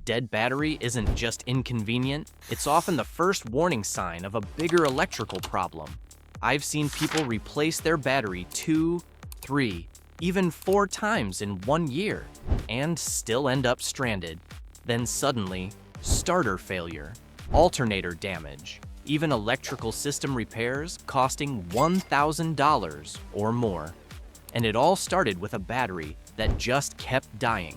dead battery isn't just inconvenient, it's often the first warning sign of a bigger electrical problem. I've seen people replace their battery 2, 3, even 4 times in 1 year, and still end up stranded. Then suddenly, starter failure, alternator damage, even electrical system repairs costing $1,000 or more. And it all started with a battery that just kept dying.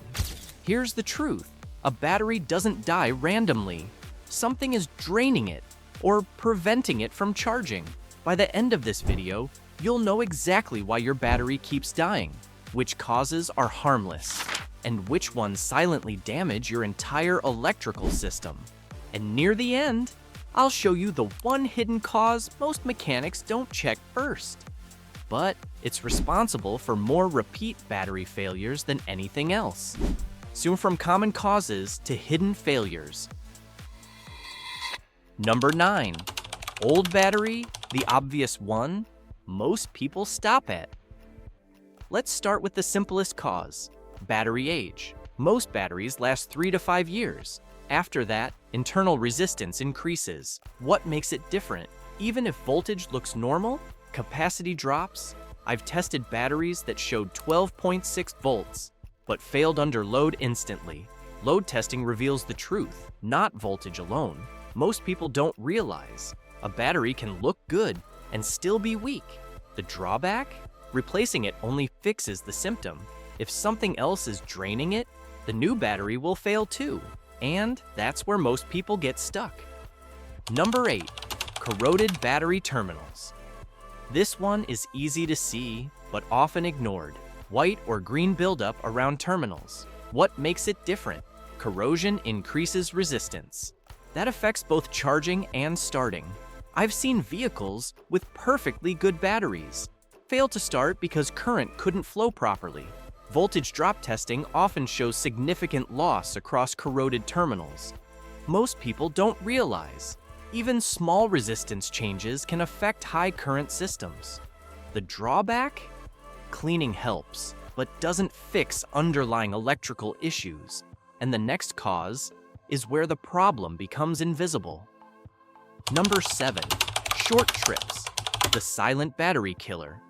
Here's the truth. A battery doesn't die randomly. Something is draining it or preventing it from charging. By the end of this video, you'll know exactly why your battery keeps dying, which causes are harmless, and which ones silently damage your entire electrical system. And near the end, I'll show you the one hidden cause most mechanics don't check first. But it's responsible for more repeat battery failures than anything else. So from common causes to hidden failures. Number 9. Old battery, the obvious one most people stop at. Let's start with the simplest cause, battery age. Most batteries last 3 to 5 years. After that, internal resistance increases. What makes it different? Even if voltage looks normal, capacity drops. I've tested batteries that showed 12.6 volts, but failed under load instantly. Load testing reveals the truth, not voltage alone. Most people don't realize a battery can look good and still be weak. The drawback? Replacing it only fixes the symptom. If something else is draining it, the new battery will fail too. And that's where most people get stuck. Number 8. Corroded battery terminals. This one is easy to see, but often ignored. White or green buildup around terminals. What makes it different? Corrosion increases resistance. That affects both charging and starting. I've seen vehicles with perfectly good batteries fail to start because current couldn't flow properly. Voltage drop testing often shows significant loss across corroded terminals. Most people don't realize even small resistance changes can affect high current systems. The drawback? Cleaning helps, but doesn't fix underlying electrical issues. And the next cause is where the problem becomes invisible. Number 7. Short trips, the silent battery killer.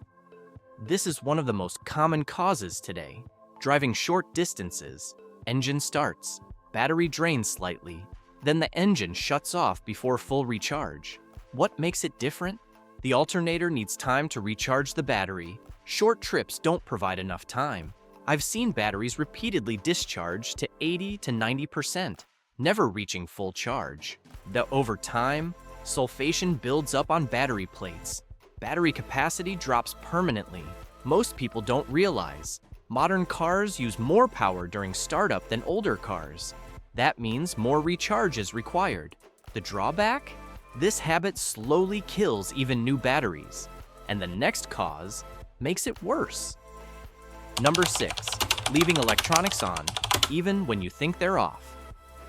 This is one of the most common causes today. Driving short distances, engine starts, battery drains slightly, then the engine shuts off before full recharge. What makes it different? The alternator needs time to recharge the battery. Short trips don't provide enough time. I've seen batteries repeatedly discharge to 80 to 90%, never reaching full charge. Over time, sulfation builds up on battery plates. Battery capacity drops permanently. Most people don't realize modern cars use more power during startup than older cars. That means more recharge is required. The drawback? This habit slowly kills even new batteries. And the next cause makes it worse. Number 6. Leaving electronics on, even when you think they're off.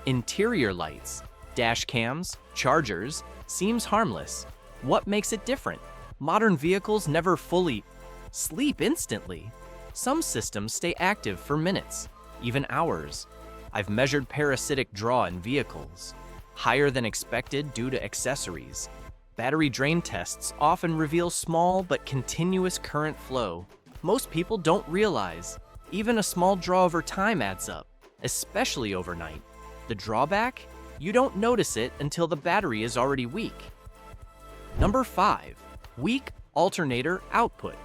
Interior lights, dash cams, chargers, seems harmless. What makes it different? Modern vehicles never fully sleep instantly. Some systems stay active for minutes, even hours. I've measured parasitic draw in vehicles, higher than expected due to accessories. Battery drain tests often reveal small but continuous current flow. Most people don't realize even a small draw over time adds up, especially overnight. The drawback? You don't notice it until the battery is already weak. Number 5. Weak alternator output.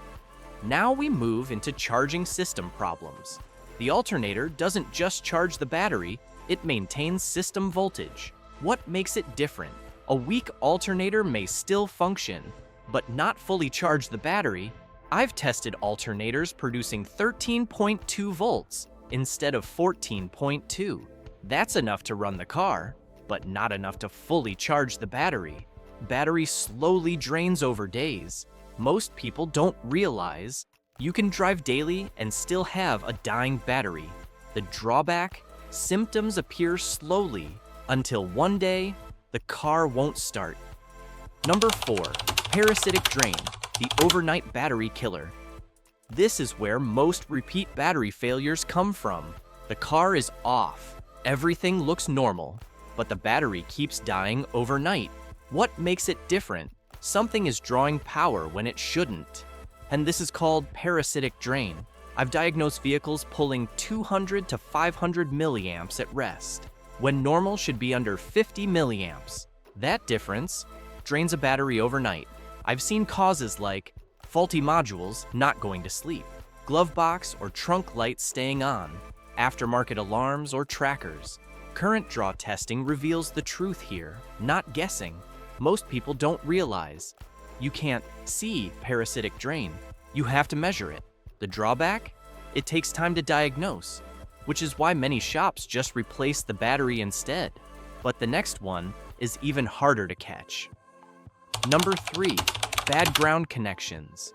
Now we move into charging system problems. The alternator doesn't just charge the battery, it maintains system voltage. What makes it different? A weak alternator may still function, but not fully charge the battery. I've tested alternators producing 13.2 volts instead of 14.2. That's enough to run the car, but not enough to fully charge the battery. Battery slowly drains over days. Most people don't realize you can drive daily and still have a dying battery. The drawback? Symptoms appear slowly until one day the car won't start. Number 4. Parasitic drain, the overnight battery killer. This is where most repeat battery failures come from. The car is off, Everything looks normal, but the battery keeps dying overnight. What makes it different? Something is drawing power when it shouldn't. And this is called parasitic drain. I've diagnosed vehicles pulling 200 to 500 milliamps at rest, when normal should be under 50 milliamps. That difference drains a battery overnight. I've seen causes like faulty modules not going to sleep, glove box or trunk lights staying on, aftermarket alarms or trackers. Current draw testing reveals the truth here, not guessing. Most people don't realize you can't see parasitic drain. You have to measure it. The drawback? It takes time to diagnose, which is why many shops just replace the battery instead. But the next one is even harder to catch. Number 3, bad ground connections.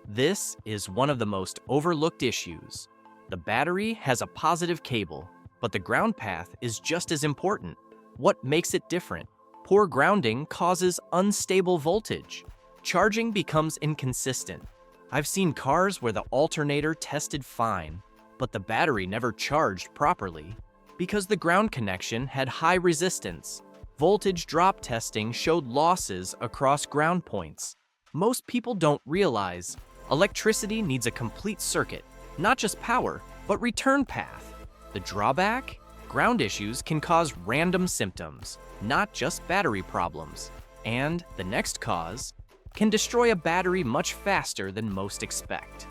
This is one of the most overlooked issues. The battery has a positive cable, but the ground path is just as important. What makes it different? Poor grounding causes unstable voltage. Charging becomes inconsistent. I've seen cars where the alternator tested fine, but the battery never charged properly because the ground connection had high resistance. Voltage drop testing showed losses across ground points. Most people don't realize electricity needs a complete circuit, not just power, but return path. The drawback? Ground issues can cause random symptoms, not just battery problems. And the next cause can destroy a battery much faster than most expect.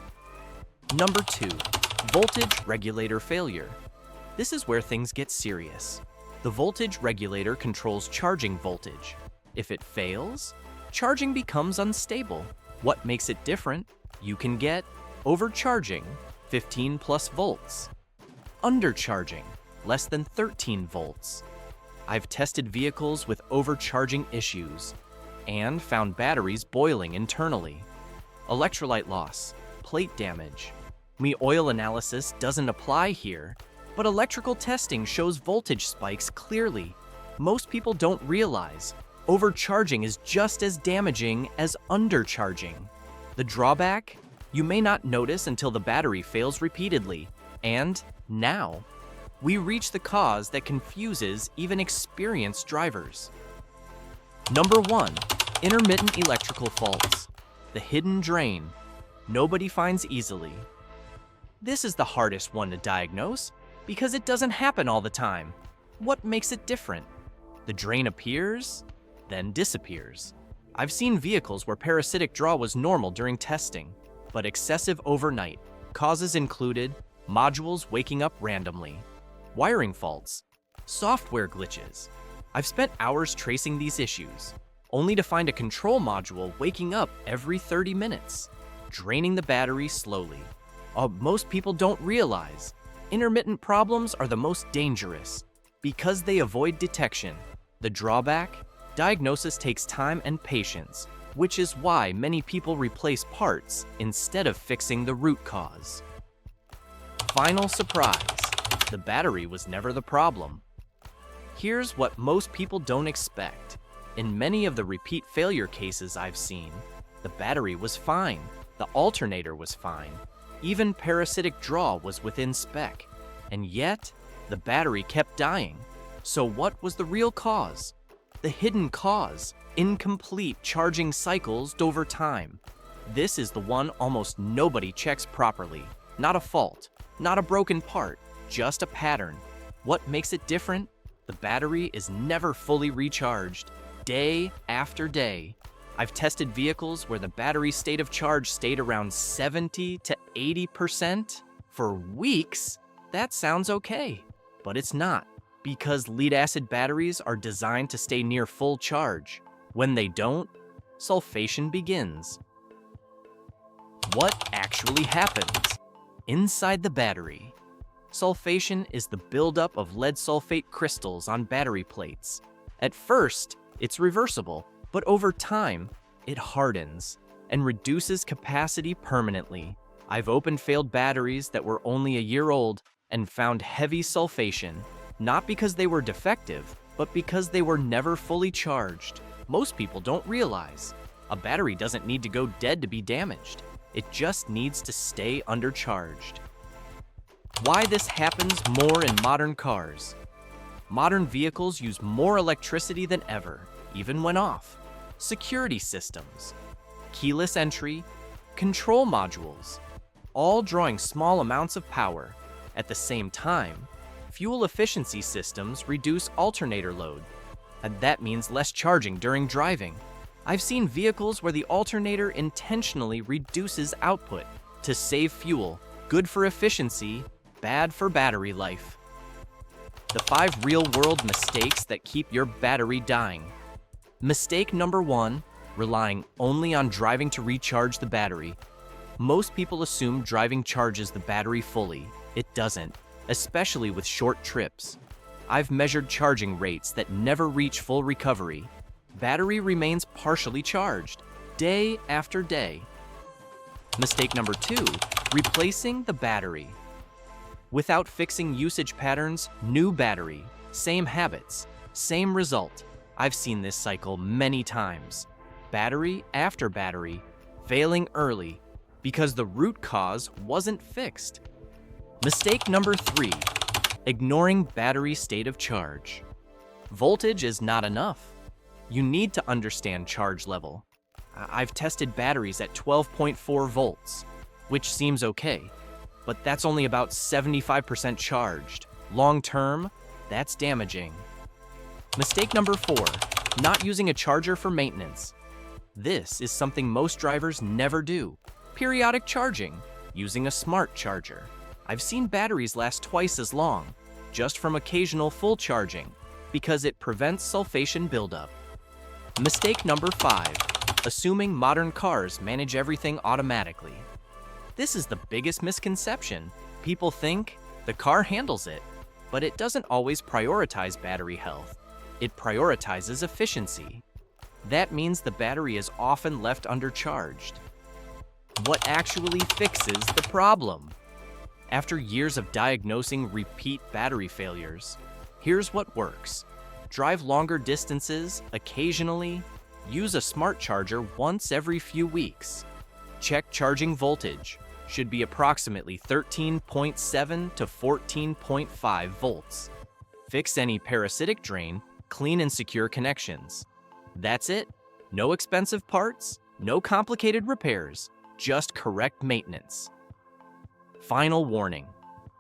Number 2, voltage regulator failure. This is where things get serious. The voltage regulator controls charging voltage. If it fails, charging becomes unstable. What makes it different? You can get overcharging, 15 plus volts. Undercharging, less than 13 volts. I've tested vehicles with overcharging issues and found batteries boiling internally. Electrolyte loss, plate damage. Oil analysis doesn't apply here, but electrical testing shows voltage spikes clearly. Most people don't realize overcharging is just as damaging as undercharging. The drawback? You may not notice until the battery fails repeatedly. And now, we reach the cause that confuses even experienced drivers. Number 1, intermittent electrical faults. The hidden drain. Nobody finds easily. This is the hardest one to diagnose because it doesn't happen all the time. What makes it different? The drain appears, then disappears. I've seen vehicles where parasitic draw was normal during testing, but excessive overnight. Causes included modules waking up randomly, wiring faults, software glitches. I've spent hours tracing these issues, only to find a control module waking up every 30 minutes, draining the battery slowly. Most people don't realize intermittent problems are the most dangerous because they avoid detection. The drawback? Diagnosis takes time and patience, which is why many people replace parts instead of fixing the root cause. Final surprise, the battery was never the problem. Here's what most people don't expect. In many of the repeat failure cases I've seen, the battery was fine, the alternator was fine, even parasitic draw was within spec, and yet the battery kept dying. So what was the real cause? The hidden cause, incomplete charging cycles over time. This is the one almost nobody checks properly. Not a fault, not a broken part, just a pattern. What makes it different? The battery is never fully recharged, day after day. I've tested vehicles where the battery state of charge stayed around 70 to 80% for weeks. That sounds okay, but it's not, because lead-acid batteries are designed to stay near full charge. When they don't, sulfation begins. What actually happens inside the battery? Sulfation is the buildup of lead sulfate crystals on battery plates. At first, it's reversible, but over time, it hardens and reduces capacity permanently. I've opened failed batteries that were only a year old and found heavy sulfation, not because they were defective, but because they were never fully charged. Most people don't realize a battery doesn't need to go dead to be damaged. It just needs to stay undercharged. Why this happens more in modern cars. Modern vehicles use more electricity than ever, even when off. Security systems, keyless entry, control modules, all drawing small amounts of power. At the same time, fuel efficiency systems reduce alternator load, and that means less charging during driving. I've seen vehicles where the alternator intentionally reduces output to save fuel, good for efficiency, bad for battery life. The 5 real-world mistakes that keep your battery dying. Mistake number 1, relying only on driving to recharge the battery. Most people assume driving charges the battery fully. It doesn't, especially with short trips. I've measured charging rates that never reach full recovery. Battery remains partially charged, day after day. Mistake number 2, replacing the battery. Without fixing usage patterns, new battery, same habits, same result. I've seen this cycle many times. Battery after battery, failing early because the root cause wasn't fixed. Mistake number 3, ignoring battery state of charge. Voltage is not enough. You need to understand charge level. I've tested batteries at 12.4 volts, which seems okay, but that's only about 75% charged. Long term, that's damaging. Mistake number 4, not using a charger for maintenance. This is something most drivers never do. Periodic charging, using a smart charger. I've seen batteries last twice as long, just from occasional full charging, because it prevents sulfation buildup. Mistake number 5, assuming modern cars manage everything automatically. This is the biggest misconception. People think the car handles it, but it doesn't always prioritize battery health. It prioritizes efficiency. That means the battery is often left undercharged. What actually fixes the problem? After years of diagnosing repeat battery failures, here's what works. Drive longer distances occasionally. Use a smart charger once every few weeks. Check charging voltage. Should be approximately 13.7 to 14.5 volts. Fix any parasitic drain, clean and secure connections. That's it. No expensive parts, no complicated repairs, just correct maintenance. Final warning.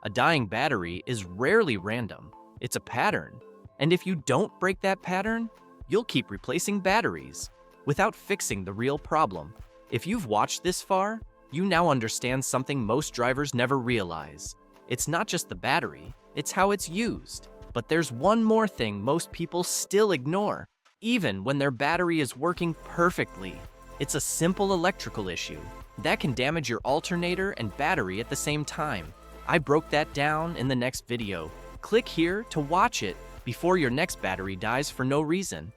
A dying battery is rarely random. It's a pattern. And if you don't break that pattern, you'll keep replacing batteries without fixing the real problem. If you've watched this far, you now understand something most drivers never realize. It's not just the battery, it's how it's used. But there's one more thing most people still ignore, even when their battery is working perfectly. It's a simple electrical issue that can damage your alternator and battery at the same time. I broke that down in the next video. Click here to watch it before your next battery dies for no reason.